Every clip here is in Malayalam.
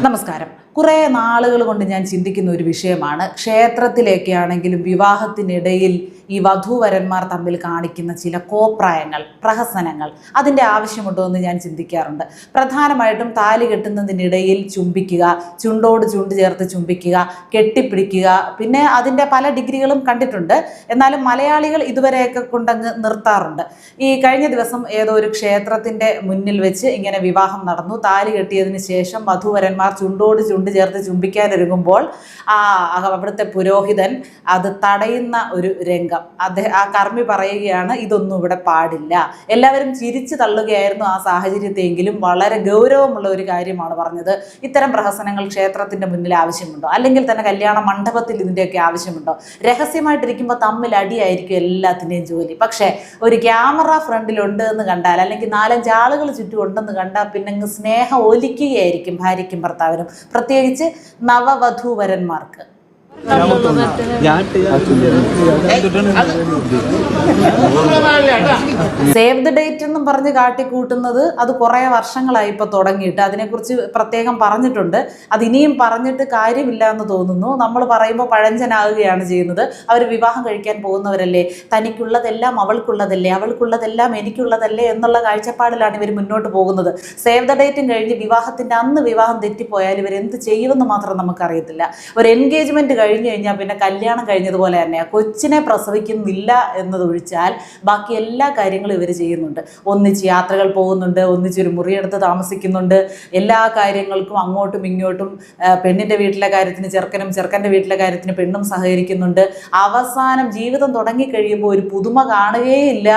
നമസ്കാരം. കുറേ നാളുകൾ കൊണ്ട് ഞാൻ ചിന്തിക്കുന്ന ഒരു വിഷയമാണ് ക്ഷേത്രത്തിലേക്കാണെങ്കിലും വിവാഹത്തിനിടയിൽ ഈ വധൂവരന്മാർ തമ്മിൽ കാണിക്കുന്ന ചില കോപ്രായങ്ങൾ, പ്രഹസനങ്ങൾ. അതിൻ്റെ ആവശ്യമുണ്ടോ എന്ന് ഞാൻ ചിന്തിക്കാറുണ്ട്. പ്രധാനമായിട്ടും താലി കെട്ടുന്നതിനിടയിൽ ചുംബിക്കുക, ചുണ്ടോട് ചുണ്ട് ചേർത്ത് ചുംബിക്കുക, കെട്ടിപ്പിടിക്കുക, പിന്നെ അതിൻ്റെ പല ഡിഗ്രികളും കണ്ടിട്ടുണ്ട്. എന്നാലും മലയാളികൾ ഇതുവരെയൊക്കെ കൊണ്ടങ്ങ് നിർത്താറുണ്ട്. ഈ കഴിഞ്ഞ ദിവസം ഏതോ ഒരു ക്ഷേത്രത്തിൻ്റെ മുന്നിൽ വെച്ച് ഇങ്ങനെ വിവാഹം നടന്നു. താലി കെട്ടിയതിന് ശേഷം വധൂവരന്മാർ ചുണ്ടോട് ചുണ്ട് ചേർത്ത് ചുംബിക്കാനൊരുങ്ങുമ്പോൾ അവിടുത്തെ പുരോഹിതൻ അത് തടയുന്ന ഒരു രംഗം. ആ കർമ്മി പറയുകയാണ്, ഇതൊന്നും ഇവിടെ പാടില്ല. എല്ലാവരും ചിരിച്ചു തള്ളുകയായിരുന്നു ആ സാഹചര്യത്തെങ്കിലും വളരെ ഗൗരവമുള്ള ഒരു കാര്യമാണ് പറഞ്ഞത്. ഇത്തരം പ്രഹസനങ്ങൾ ക്ഷേത്രത്തിൻ്റെ മുന്നിൽ ആവശ്യമുണ്ടോ? അല്ലെങ്കിൽ തന്നെ കല്യാണ മണ്ഡപത്തിൽ ഇതിൻ്റെയൊക്കെ ആവശ്യമുണ്ടോ? രഹസ്യമായിട്ടിരിക്കുമ്പോൾ തമ്മിൽ അടിയായിരിക്കും എല്ലാത്തിൻ്റെയും ജോലി. പക്ഷേ ഒരു ക്യാമറ ഫ്രണ്ടിലുണ്ട് എന്ന് കണ്ടാൽ, അല്ലെങ്കിൽ 4-5 ആളുകൾ ചുറ്റും ഉണ്ടെന്ന് കണ്ടാൽ പിന്നെ സ്നേഹം ഒലിക്കുകയായിരിക്കും ഭാര്യയ്ക്കും ഭർത്താവിനും, പ്രത്യേകിച്ച് നവവധൂവരന്മാർക്ക്. സേവ് ദ ഡേറ്റ് എന്നും പറഞ്ഞ് കാട്ടിക്കൂട്ടുന്നത് അത് കുറേ വർഷങ്ങളായി ഇപ്പോൾ തുടങ്ങിയിട്ട്. അതിനെക്കുറിച്ച് പ്രത്യേകം പറഞ്ഞിട്ടുണ്ട്. അത് ഇനിയും പറഞ്ഞിട്ട് കാര്യമില്ല എന്ന് തോന്നുന്നു. നമ്മൾ പറയുമ്പോൾ പഴഞ്ചനാകുകയാണ് ചെയ്യുന്നത്. അവർ വിവാഹം കഴിക്കാൻ പോകുന്നവരല്ലേ, തനിക്കുള്ളതെല്ലാം അവൾക്കുള്ളതല്ലേ, അവൾക്കുള്ളതെല്ലാം എനിക്കുള്ളതല്ലേ എന്നുള്ള കാഴ്ചപ്പാടിലാണ് ഇവർ മുന്നോട്ട് പോകുന്നത്. സേവ് ദ ഡേറ്റും കഴിഞ്ഞ് വിവാഹത്തിൻ്റെ അന്ന് വിവാഹം തെറ്റിപ്പോയാൽ ഇവരെന്ത് ചെയ്യുമെന്ന് മാത്രം നമുക്കറിയത്തില്ല. ഒരു എൻഗേജ്മെൻറ്റ് കഴിഞ്ഞ് കഴിഞ്ഞാൽ പിന്നെ കല്യാണം കഴിഞ്ഞതുപോലെ തന്നെയാണ്. കൊച്ചിനെ പ്രസവിക്കുന്നില്ല എന്നതൊഴിച്ചാൽ ബാക്കി എല്ലാ കാര്യങ്ങളും ഇവർ ചെയ്യുന്നുണ്ട്. ഒന്നിച്ച് യാത്രകൾ പോകുന്നുണ്ട്, ഒന്നിച്ചൊരു മുറിയെടുത്ത് താമസിക്കുന്നുണ്ട്, എല്ലാ കാര്യങ്ങൾക്കും അങ്ങോട്ടും ഇങ്ങോട്ടും പെണ്ണിൻ്റെ വീട്ടിലെ കാര്യത്തിന് ചെറുക്കനും, ചെറുക്കൻ്റെ വീട്ടിലെ കാര്യത്തിന് പെണ്ണും സഹകരിക്കുന്നുണ്ട്. അവസാനം ജീവിതം തുടങ്ങിക്കഴിയുമ്പോൾ ഒരു പുതുമ കാണുകയില്ല.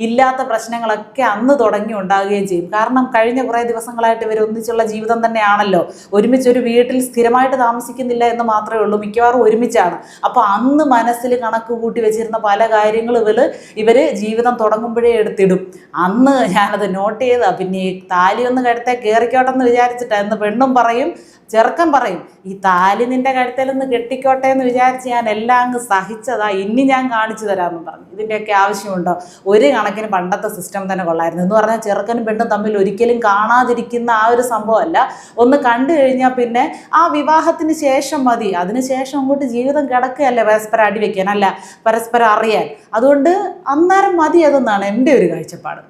ഇല്ലാത്ത പ്രശ്നങ്ങളൊക്കെ അന്ന് തുടങ്ങി ഉണ്ടാകുകയും ചെയ്യും. കാരണം കഴിഞ്ഞ കുറേ ദിവസങ്ങളായിട്ട് ഇവർ ഒന്നിച്ചുള്ള ജീവിതം തന്നെയാണല്ലോ. ഒരുമിച്ചൊരു വീട്ടിൽ സ്ഥിരമായിട്ട് താമസിക്കുന്നില്ല എന്ന് മാത്രമേ ഉള്ളൂ, മിക്കവാറും ഒരുമിച്ചാണ്. അപ്പോൾ അന്ന് മനസ്സിൽ കണക്ക് കൂട്ടി വെച്ചിരുന്ന പല കാര്യങ്ങളും ഇവർ ജീവിതം തുടങ്ങുമ്പോഴേ എടുത്തിടും. അന്ന് ഞാനത് നോട്ട് ചെയ്താ. പിന്നെ ഈ താലി ഒന്ന് കഴുത്തെ കയറിക്കോട്ടെ എന്ന് വിചാരിച്ചിട്ടാണ്. എന്ന് പെണ്ണും പറയും, ചെറുക്കൻ പറയും, ഈ താലി നിൻ്റെ കഴുത്തേലൊന്ന് കെട്ടിക്കോട്ടെ എന്ന് വിചാരിച്ച് ഞാൻ എല്ലാം അങ്ങ് സഹിച്ചതാ, ഇനി ഞാൻ കാണിച്ചു തരാമെന്ന് പറഞ്ഞു. ഇതിൻ്റെയൊക്കെ ആവശ്യമുണ്ടോ? ഒരു കണക്കിന് പണ്ടത്തെ സിസ്റ്റം തന്നെ കൊള്ളായിരുന്നു. എന്ന് പറഞ്ഞാൽ ചെറുക്കനും പെണ്ണും തമ്മിൽ ഒരിക്കലും കാണാതിരിക്കുന്ന ആ ഒരു സംഭവമല്ല. ഒന്ന് കണ്ടു കഴിഞ്ഞാൽ പിന്നെ ആ വിവാഹത്തിന് ശേഷം മതി. അതിനുശേഷം അങ്ങോട്ട് ജീവിതം കിടക്കുകയല്ലേ പരസ്പരം അടിവെക്കാൻ, അല്ല പരസ്പരം അറിയാൻ. അതുകൊണ്ട് അന്നേരം മതി അതെന്നാണ് എൻ്റെ ഒരു കാഴ്ചപ്പാട്.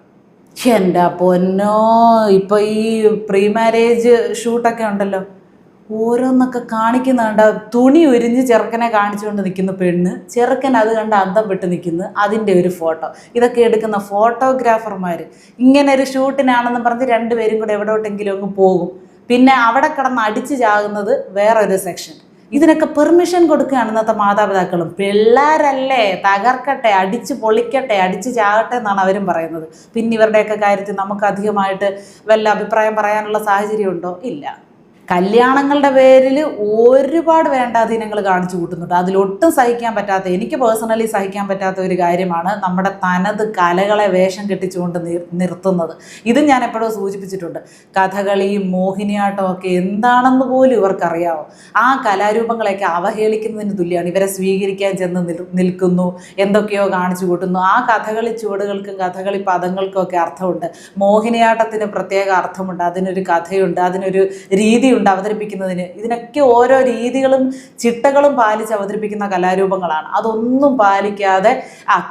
എൻ്റെ പൊന്നോ, ഇപ്പോൾ ഈ പ്രീ മാരേജ് ഷൂട്ടൊക്കെ ഉണ്ടല്ലോ, ഓരോന്നൊക്കെ കാണിക്കുന്നുണ്ട്. തുണി ഉരിഞ്ഞ് ചെറുക്കനെ കാണിച്ചുകൊണ്ട് നിൽക്കുന്ന പെണ്ണ്, ചെറുക്കൻ അത് കണ്ട് അന്തം വിട്ട് നിൽക്കുന്നു, അതിൻ്റെ ഒരു ഫോട്ടോ. ഇതൊക്കെ എടുക്കുന്ന ഫോട്ടോഗ്രാഫർമാർ ഇങ്ങനെ ഒരു ഷൂട്ടിനാണെന്ന് പറഞ്ഞ് രണ്ടുപേരും കൂടെ എവിടോട്ടെങ്കിലും അങ്ങ് പോകും. പിന്നെ അവിടെ കിടന്ന് അടിച്ച് ചാകുന്നത് വേറൊരു സെക്ഷൻ. ഇതിനൊക്കെ പെർമിഷൻ കൊടുക്കുകയാണ് ഇന്നത്തെ മാതാപിതാക്കളും. പിള്ളേരല്ലേ, തകർക്കട്ടെ, അടിച്ച് പൊളിക്കട്ടെ, അടിച്ച് ചാകട്ടെ എന്നാണ് അവരും പറയുന്നത്. പിന്നെ ഇവരുടെയൊക്കെ കാര്യത്തിൽ നമുക്ക് അധികമായിട്ട് വല്ല അഭിപ്രായം പറയാനുള്ള സാഹചര്യമുണ്ടോ? ഇല്ല. കല്യാണങ്ങളുടെ പേരിൽ ഒരുപാട് വേണ്ടാധീനങ്ങൾ കാണിച്ചു കൂട്ടുന്നുണ്ട്. അതിലൊട്ടും സഹിക്കാൻ പറ്റാത്ത, എനിക്ക് പേഴ്സണലി സഹിക്കാൻ പറ്റാത്ത ഒരു കാര്യമാണ് നമ്മുടെ തനത് കലകളെ വേഷം കെട്ടിച്ചുകൊണ്ട് നിർത്തുന്നത്. ഇത് ഞാൻ എപ്പോഴും സൂചിപ്പിച്ചിട്ടുണ്ട്. കഥകളിയും മോഹിനിയാട്ടവും ഒക്കെ എന്താണെന്ന് പോലും ഇവർക്കറിയാവോ? ആ കലാരൂപങ്ങളെയൊക്കെ അവഹേളിക്കുന്നതിന് തുല്യമാണ്. ഇവരെ സ്വീകരിക്കാൻ ചെന്ന് നിൽക്കുന്നു, എന്തൊക്കെയോ കാണിച്ചു കൂട്ടുന്നു. ആ കഥകളി ചുവടുകൾക്കും കഥകളി പദങ്ങൾക്കും ഒക്കെ അർത്ഥമുണ്ട്. മോഹിനിയാട്ടത്തിന് പ്രത്യേക അർത്ഥമുണ്ട്, അതിനൊരു കഥയുണ്ട്, അതിനൊരു രീതിയുണ്ട് അവതരിപ്പിക്കുന്നതിന്. ഇതിനൊക്കെ ഓരോ രീതികളും ചിട്ടകളും പാലിച്ച് അവതരിപ്പിക്കുന്ന കലാരൂപങ്ങളാണ്. അതൊന്നും പാലിക്കാതെ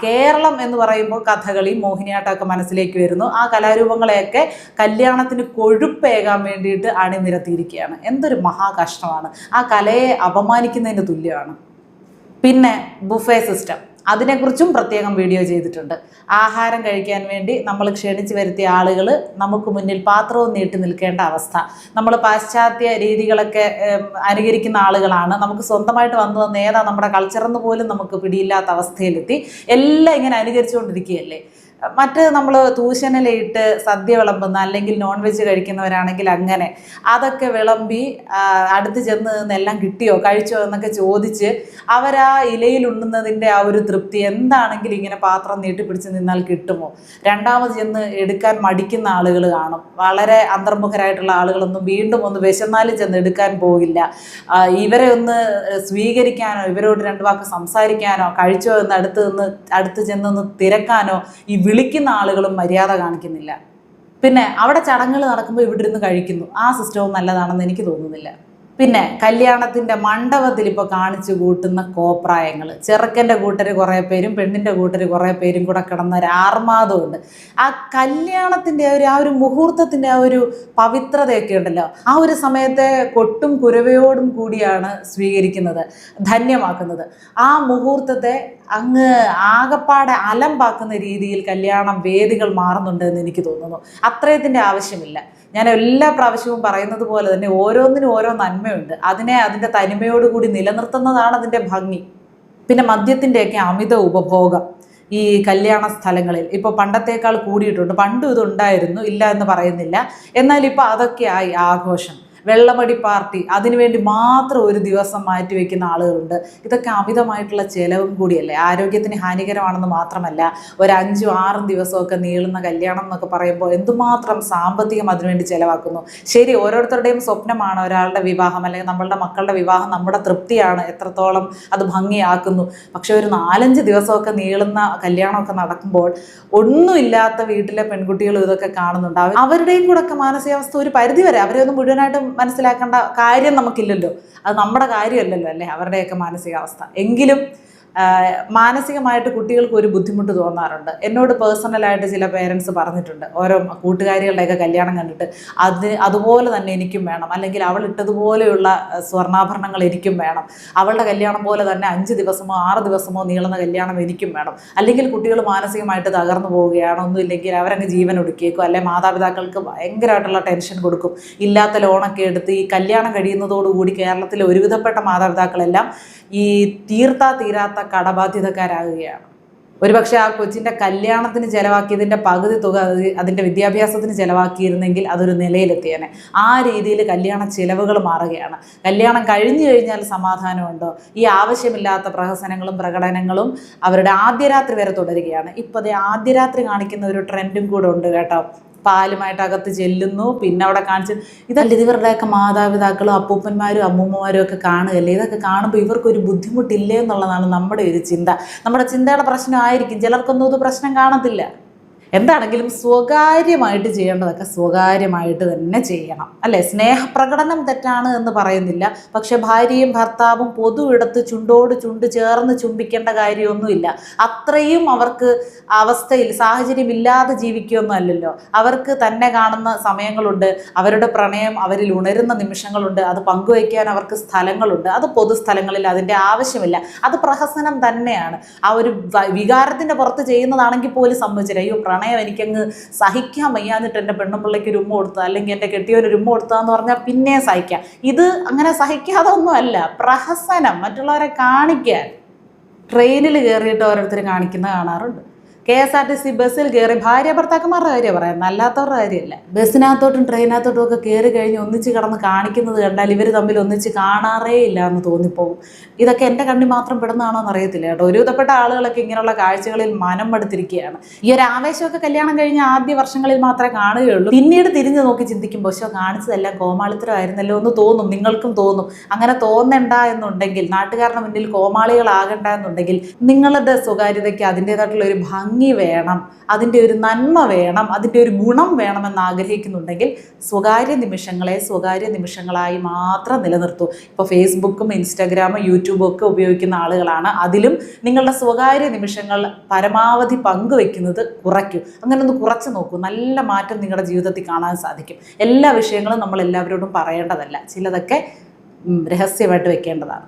കേരളം എന്ന് പറയുമ്പോൾ കഥകളി, മോഹിനിയാട്ടമൊക്കെ മനസ്സിലേക്ക് വരുന്നു. ആ കലാരൂപങ്ങളെയൊക്കെ കല്യാണത്തിന് കൊഴുപ്പേകാൻ വേണ്ടിയിട്ട് അണിനിരത്തിയിരിക്കുകയാണ്. എന്തൊരു മഹാകഷ്ടമാണ്. ആ കലയെ അപമാനിക്കുന്നതിന് തുല്യമാണ്. പിന്നെ ബുഫേ സിസ്റ്റം, അതിനെക്കുറിച്ചും പ്രത്യേകം വീഡിയോ ചെയ്തിട്ടുണ്ട്. ആഹാരം കഴിക്കാൻ വേണ്ടി നമ്മൾ ക്ഷണിച്ച് വരുത്തിയ ആളുകൾ നമുക്ക് മുന്നിൽ പാത്രവും നീട്ടി നിൽക്കേണ്ട അവസ്ഥ. നമ്മൾ പാശ്ചാത്യ രീതികളൊക്കെ അനുകരിക്കുന്ന ആളുകളാണ്. നമുക്ക് സ്വന്തമായിട്ട് വന്നു വന്ന് ഏതാ നമ്മുടെ കൾച്ചറെന്ന് പോലും നമുക്ക് പിടിയില്ലാത്ത അവസ്ഥയിലെത്തി. എല്ലാം ഇങ്ങനെ അനുകരിച്ചുകൊണ്ടിരിക്കുകയല്ലേ. മറ്റ് നമ്മൾ തൂശനിലയിട്ട് സദ്യ വിളമ്പുന്ന, അല്ലെങ്കിൽ നോൺ വെജ് കഴിക്കുന്നവരാണെങ്കിൽ അങ്ങനെ അതൊക്കെ വിളമ്പി അടുത്ത് ചെന്ന് നിന്നെല്ലാം കിട്ടിയോ കഴിച്ചോ എന്നൊക്കെ ചോദിച്ച് അവരാ ഇലയിൽ ഉണ്ണുന്നതിൻ്റെ ആ ഒരു തൃപ്തി എന്താണെങ്കിലും ഇങ്ങനെ പാത്രം നീട്ടിപ്പിടിച്ച് നിന്നാൽ കിട്ടുമോ? രണ്ടാമത് ചെന്ന് എടുക്കാൻ മടിക്കുന്ന ആളുകൾ കാണും. വളരെ അന്തർമുഖരായിട്ടുള്ള ആളുകളൊന്നും വീണ്ടും ഒന്ന് വിശന്നാലും ചെന്ന് എടുക്കാൻ പോകില്ല. ഇവരെ ഒന്ന് സ്വീകരിക്കാനോ ഇവരോട് രണ്ട് വാക്ക് സംസാരിക്കാനോ കഴിച്ചോ എന്ന് അടുത്ത് ചെന്നൊന്ന് തിരക്കാനോ ഈ വിളിക്കുന്ന ആളുകളും മര്യാദ കാണിക്കുന്നില്ല. പിന്നെ അവിടെ ചടങ്ങുകൾ നടക്കുമ്പോൾ ഇവിടെ ഇരുന്ന് കഴിക്കുന്നു. ആ സിസ്റ്റവും നല്ലതാണെന്ന് എനിക്ക് തോന്നുന്നില്ല. പിന്നെ കല്യാണത്തിൻ്റെ മണ്ഡപത്തിൽ ഇപ്പോൾ കാണിച്ചു കൂട്ടുന്ന കോപ്രായങ്ങൾ, ചെറുക്കൻ്റെ കൂട്ടർ കുറേ പേരും പെണ്ണിൻ്റെ കൂട്ടർ കുറേ പേരും കൂടെ കിടന്ന ഒരു ആർമാദമുണ്ട്. ആ കല്യാണത്തിൻ്റെ ആ ഒരു മുഹൂർത്തത്തിൻ്റെ ആ ഒരു പവിത്രതയൊക്കെ ഉണ്ടല്ലോ, ആ ഒരു സമയത്തെ കൊട്ടും കുരവയോടും കൂടിയാണ് സ്വീകരിക്കുന്നത്, ധന്യമാക്കുന്നത്. ആ മുഹൂർത്തത്തെ അങ്ങ് ആകപ്പാടെ അലമ്പാക്കുന്ന രീതിയിൽ കല്യാണം വേദികൾ മാറുന്നുണ്ട് എന്ന് എനിക്ക് തോന്നുന്നു. അത്രയത്തിൻ്റെ ആവശ്യമില്ല. ഞാൻ എല്ലാ പ്രാവശ്യവും പറയുന്നത് പോലെ തന്നെ ഓരോന്നിനും ഓരോ നന്മയുണ്ട്. അതിനെ അതിൻ്റെ തനിമയോടുകൂടി നിലനിർത്തുന്നതാണ് അതിൻ്റെ ഭംഗി. പിന്നെ മദ്യത്തിൻ്റെയൊക്കെ അമിത ഉപഭോഗം ഈ കല്യാണ സ്ഥലങ്ങളിൽ ഇപ്പോൾ പണ്ടത്തേക്കാൾ കൂടിയിട്ടുണ്ട്. പണ്ടും ഇതുണ്ടായിരുന്നു, ഇല്ല എന്ന് പറയുന്നില്ല. എന്നാൽ ഇപ്പോൾ അതൊക്കെ ആയി ആഘോഷം. വെള്ളമടി പാർട്ടി, അതിനുവേണ്ടി മാത്രം ഒരു ദിവസം മാറ്റിവെക്കുന്ന ആളുകളുണ്ട്. ഇതൊക്കെ അമിതമായിട്ടുള്ള ചിലവും കൂടിയല്ലേ, ആരോഗ്യത്തിന് ഹാനികരമാണെന്ന് മാത്രമല്ല, ഒരു 5-6 ദിവസമൊക്കെ നീളുന്ന കല്യാണം എന്നൊക്കെ പറയുമ്പോൾ എന്തുമാത്രം സാമ്പത്തികം അതിനുവേണ്ടി ചിലവാക്കുന്നു. ശരി, ഓരോരുത്തരുടെയും സ്വപ്നമാണ് ഒരാളുടെ വിവാഹം, അല്ലെങ്കിൽ നമ്മളുടെ മക്കളുടെ വിവാഹം നമ്മുടെ തൃപ്തിയാണ്, എത്രത്തോളം അത് ഭംഗിയാക്കുന്നു. പക്ഷെ ഒരു 4-5 ദിവസമൊക്കെ നീളുന്ന കല്യാണമൊക്കെ നടക്കുമ്പോൾ ഒന്നുമില്ലാത്ത വീട്ടിലെ പെൺകുട്ടികളും ഇതൊക്കെ കാണുന്നുണ്ട്. അവരുടെയും കൂടെ ഒക്കെ മാനസികാവസ്ഥ ഒരു പരിധിവരെ, അവരെ ഒന്നും മുഴുവനായിട്ടും മനസ്സിലാക്കേണ്ട കാര്യം നമുക്കില്ലല്ലോ, അത് നമ്മുടെ കാര്യമല്ലല്ലോ അല്ലേ അവരുടെയൊക്കെ മാനസികാവസ്ഥ. എങ്കിലും മാനസികമായിട്ട് കുട്ടികൾക്ക് ഒരു ബുദ്ധിമുട്ട് തോന്നാറുണ്ട്. എന്നോട് പേഴ്സണലായിട്ട് ചില പേരൻസ് പറഞ്ഞിട്ടുണ്ട്, ഓരോ കൂട്ടുകാരികളുടെയൊക്കെ കല്യാണം കണ്ടിട്ട് അതുപോലെ തന്നെ എനിക്കും വേണം, അല്ലെങ്കിൽ അവൾ ഇട്ടതുപോലെയുള്ള സ്വർണ്ണാഭരണങ്ങൾ എനിക്കും വേണം, അവളുടെ കല്യാണം പോലെ തന്നെ 5 ദിവസമോ 6 ദിവസമോ നീളുന്ന കല്യാണം എനിക്കും വേണം. അല്ലെങ്കിൽ കുട്ടികൾ മാനസികമായിട്ട് തകർന്നു പോവുകയാണ്, ഒന്നുമില്ലെങ്കിൽ അവരങ്ങ് ജീവൻ ഒടുക്കിയേക്കും, അല്ലെങ്കിൽ മാതാപിതാക്കൾക്ക് ഭയങ്കരമായിട്ടുള്ള ടെൻഷൻ കൊടുക്കും. ഇല്ലാത്ത ലോണൊക്കെ എടുത്ത് ഈ കല്യാണം കഴിയുന്നതോടുകൂടി കേരളത്തിലെ ഒരുവിധപ്പെട്ട മാതാപിതാക്കളെല്ലാം ഈ തീരാത്ത കടബാധ്യതക്കാരാകുകയാണ്. ഒരുപക്ഷെ ആ കൊച്ചിൻ്റെ കല്യാണത്തിന് ചിലവാക്കിയതിൻ്റെ പകുതി തുക അതിൻ്റെ വിദ്യാഭ്യാസത്തിന് ചിലവാക്കിയിരുന്നെങ്കിൽ അതൊരു നിലയിലെത്തിയേനെ. ആ രീതിയിൽ കല്യാണ ചിലവുകൾ മാറുകയാണ്. കല്യാണം കഴിഞ്ഞു കഴിഞ്ഞാൽ സമാധാനമുണ്ടോ? ഈ ആവശ്യമില്ലാത്ത പ്രഹസനങ്ങളും പ്രകടനങ്ങളും അവരുടെ ആദ്യരാത്രി വരെ തുടരുകയാണ്. ഇപ്പോൾ അതേ ആദ്യരാത്രി കാണിക്കുന്ന ഒരു ട്രെൻഡും കൂടെ ഉണ്ട് കേട്ടോ. പാലുമായിട്ട് അകത്ത് ചെല്ലുന്നു, പിന്നെ അവിടെ കാണിച്ച് ഇതല്ല ഇവരുടെയൊക്കെ മാതാപിതാക്കളും അപ്പൂപ്പന്മാരും അമ്മൂമ്മമാരും ഒക്കെ കാണുകയല്ലേ. ഇതൊക്കെ കാണുമ്പോൾ ഇവർക്കൊരു ബുദ്ധിമുട്ടില്ലേ എന്നുള്ളതാണ് നമ്മുടെ ഒരു ചിന്ത. നമ്മുടെ ചിന്തയുടെ പ്രശ്നമായിരിക്കും, ചിലർക്കൊന്നും ഇത് പ്രശ്നം കാണത്തില്ല. എന്താണെങ്കിലും സ്വകാര്യമായിട്ട് ചെയ്യേണ്ടതൊക്കെ സ്വകാര്യമായിട്ട് തന്നെ ചെയ്യണം അല്ലേ. സ്നേഹപ്രകടനം തെറ്റാണ് എന്ന് പറയുന്നില്ല, പക്ഷെ ഭാര്യയും ഭർത്താവും പൊതു ഇടത്ത് ചുണ്ടോട് ചുണ്ട് ചേർന്ന് ചുംബിക്കേണ്ട കാര്യമൊന്നുമില്ല. അത്രയും അവർക്ക് അവസ്ഥയിൽ സാഹചര്യമില്ലാതെ ജീവിക്കുകയൊന്നും അല്ലല്ലോ. അവർക്ക് തന്നെ കാണുന്ന സമയങ്ങളുണ്ട്, അവരുടെ പ്രണയം അവരിൽ ഉണരുന്ന നിമിഷങ്ങളുണ്ട്, അത് പങ്കുവയ്ക്കാൻ അവർക്ക് സ്ഥലങ്ങളുണ്ട്. അത് പൊതുസ്ഥലങ്ങളിൽ അതിൻ്റെ ആവശ്യമില്ല. അത് പ്രഹസനം തന്നെയാണ്. ആ ഒരു വികാരത്തിൻ്റെ പുറത്ത് ചെയ്യുന്നതാണെങ്കിൽ പോലും സംഭവിച്ചില്ല, അയ്യോ പ്രണയം എനിക്കങ്ങ് സഹിക്കാൻ വയ്യാഞ്ഞിട്ട് എൻ്റെ പെണ്ണുപിള്ളയ്ക്ക് ഒരു ഉമ്മ കൊടുത്ത, അല്ലെങ്കിൽ എൻ്റെ കെട്ടിയൊരു ഉമ്മ കൊടുത്താന്ന് പറഞ്ഞാൽ പിന്നെ സഹിക്കാം. ഇത് അങ്ങനെ സഹിക്കാതെ ഒന്നും അല്ല, പ്രഹസനം, മറ്റുള്ളവരെ കാണിക്കാൻ. ട്രെയിനിൽ കയറിയിട്ട് ഓരോരുത്തർ കാണിക്കുന്നത് കാണാറുണ്ട്. KSRTC ബസ്സിൽ കയറി ഭാര്യ ഭർത്താക്കന്മാരുടെ കാര്യം പറയാം, അല്ലാത്തവരുടെ കാര്യമല്ല. ബസ്സിനകത്തോട്ടും ട്രെയിനകത്തോട്ടും ഒക്കെ കയറി കഴിഞ്ഞ് ഒന്നിച്ച് കിടന്ന് കാണിക്കുന്നത് കണ്ടാൽ ഇവർ തമ്മിൽ ഒന്നിച്ച് കാണാറേ ഇല്ല എന്ന് തോന്നിപ്പോകും. ഇതൊക്കെ എൻ്റെ കണ്ണിൽ മാത്രം പെടുന്നതാണോ എന്ന് അറിയത്തില്ല കേട്ടോ. ഒരുവിധപ്പെട്ട ആളുകളൊക്കെ ഇങ്ങനെയുള്ള കാഴ്ചകളിൽ മനം മടുത്തിരിക്കുകയാണ്. ഈ ഒരു ആവേശമൊക്കെ കല്യാണം കഴിഞ്ഞ ആദ്യ വർഷങ്ങളിൽ മാത്രമേ കാണുകയുള്ളൂ. പിന്നീട് തിരിഞ്ഞു നോക്കി ചിന്തിക്കുമ്പോൾ കാണിച്ചതെല്ലാം കോമാളിത്തരമായിരുന്നല്ലോ എന്ന് തോന്നും, നിങ്ങൾക്കും തോന്നും. അങ്ങനെ തോന്നണ്ട എന്നുണ്ടെങ്കിൽ, നാട്ടുകാരുടെ മുന്നിൽ കോമാളികളാകണ്ട എന്നുണ്ടെങ്കിൽ നിങ്ങളുടെ സ്വകാര്യതയ്ക്ക് അതിൻ്റേതായിട്ടുള്ള ഒരു ഭംഗി വേണം, അതിൻ്റെ ഒരു നന്മ വേണം, അതിൻ്റെ ഒരു ഗുണം വേണമെന്ന് ആഗ്രഹിക്കുന്നുണ്ടെങ്കിൽ സ്വകാര്യ നിമിഷങ്ങളെ സ്വകാര്യ നിമിഷങ്ങളായി മാത്രം നിലനിർത്തൂ. ഇപ്പോൾ ഫേസ്ബുക്കും ഇൻസ്റ്റാഗ്രാമും യൂട്യൂബും ഒക്കെ ഉപയോഗിക്കുന്ന ആളുകളാണ്. അതിലും നിങ്ങളുടെ സ്വകാര്യ നിമിഷങ്ങൾ പരമാവധി പങ്കുവെക്കുന്നത് കുറയ്ക്കൂ. അങ്ങനെ ഒന്ന് കുറച്ച് നോക്കൂ, നല്ല മാറ്റം നിങ്ങളുടെ ജീവിതത്തിൽ കാണാൻ സാധിക്കും. എല്ലാ വിഷയങ്ങളും നമ്മൾ എല്ലാവരോടും പറയേണ്ടതല്ല, ചിലതൊക്കെ രഹസ്യമായിട്ട് വെക്കേണ്ടതാണ്.